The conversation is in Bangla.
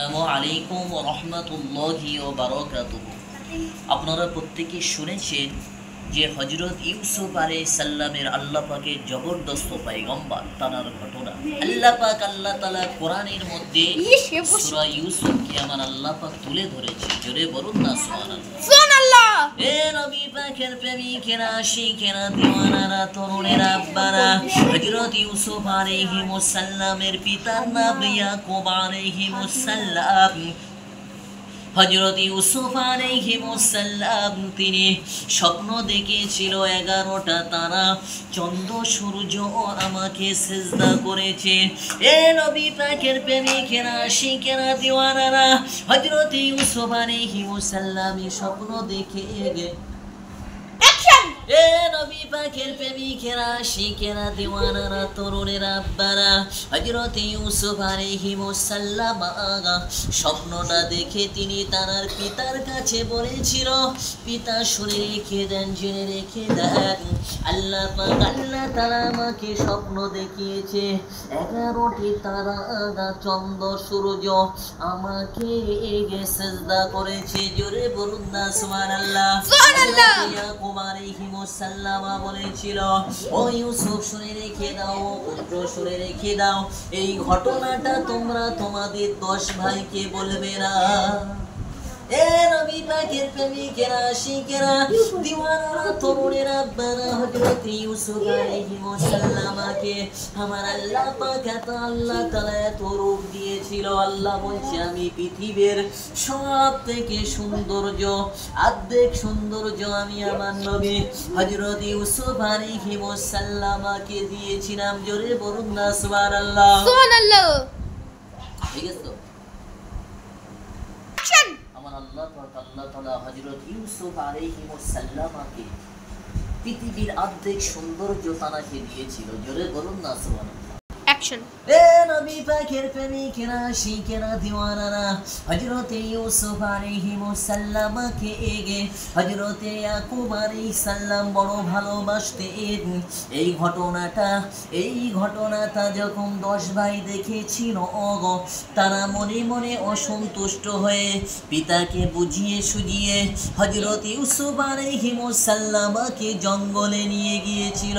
আসসালামু আলাইকুম ওয়া রাহমাতুল্লাহি ওয়া বারাকাতুহু। আপনারা প্রত্যেকে শুনেছেন যে হযরত ইউসুফ আলাইহিস সালামের আল্লাহ পাকের জবরদস্ত পয়গম্বর তার ঘটনা আল্লাহ পাক আল্লাহ তাআলা কোরআনের মধ্যে সূরা ইউসুফকে আমার আল্লাহ পাক তুলে ধরেছে। জোরে বলুন না সুবহানাল্লাহ। সুবহানাল্লাহ। এ নবী পাকের প্রেমিকেরা, আশিকেরা, দিওয়ানারা, তরুণেরা, আব্বারা, হযরত ইউসুফ আলাইহিস সালামের পিতার নাম ইয়াকুব আলাইহিস সালাম। হযরত ইউসুফ আলাইহিস সালাম তিনি স্বপ্ন দেখেছিল 11টা তারা, চন্দ্র, সূর্য আমাকে সিজদা করেছে। এ নবী পাকের প্রেমিকেরা, আশিকেরা, দিওয়ানারা, হযরত ইউসুফ আলাইহিস সালাম স্বপ্ন দেখে এ নবী পাকের প্রেমিকেরা, আশিকেরা, দিওয়ানারা, তরুণেরা, আব্বারা, হযরত ইউসুফ আলাইহিস সালাম স্বপ্নটা দেখে তিনি তার পিতার কাছে বলেছিল, পিতা শুনে রেখে দেন, জেনে রেখে দেন, আল্লাহ পাক আল্লাহ তাআলা আমাকে স্বপ্ন দেখিয়েছে 11টি তারা, চন্দ্র, সূর্য আমাকে সিজদা করেছে। জোরে বলুন না সুবহানাল্লাহ। সুবহানাল্লাহ। ইয়াকুব আলাইহিস সালাম বলেছিল, ও ইউসুফ শুনে রেখে দাও, পুত্র শুনে রেখে দাও, এই ঘটনাটা তোমরা তোমাদের 10 ভাইকে বলবে না। এ নবী পাকের প্রেমিকেরা, আশিকেরা, দিওয়ানারা, তরুণেরা, আব্বারা, হযরত ইউসুফ আলাইহিস সালামকে আমার আল্লাহ পাক আল্লাহ তাআলা এত রূপ দিয়েছিল। আল্লাহ বলছে, আমি পৃথিবীর সবথেকে সৌন্দর্য, অর্ধেক সৌন্দর্য আমি আমার নবী হযরত ইউসুফ আলাইহিস সালামকে দিয়েছিলাম। জোরে বলুন না সুবহানাল্লাহ। সুবহানাল্লাহ। ঠিক আছে তো? আমার আল্লাহ তাআলা হযরত ইউসুফ আলাইহিস সালামকে পৃথিবীর অর্ধেক সৌন্দর্য তানাকে দিয়েছিল। জোরে বলুন না সুবহানাল্লাহ। অ্যাকশন। এ নবী পাকের প্রেমিকেরা, আশিকেরা, দিওয়ানারা, হযরত ইউসুফ আলাইহিস সালামকে হযরত ইয়াকুব আলাইহিস সালাম বড় ভালোবাসতেন। এই ঘটনাটা যখন 10 ভাই দেখেছিল, তারা মনে মনে অসন্তুষ্ট হয়ে পিতাকে বুঝিয়ে সুঝিয়ে হযরত ইউসুফ আলাইহিস সালামকে জঙ্গলে নিয়ে গিয়েছিল।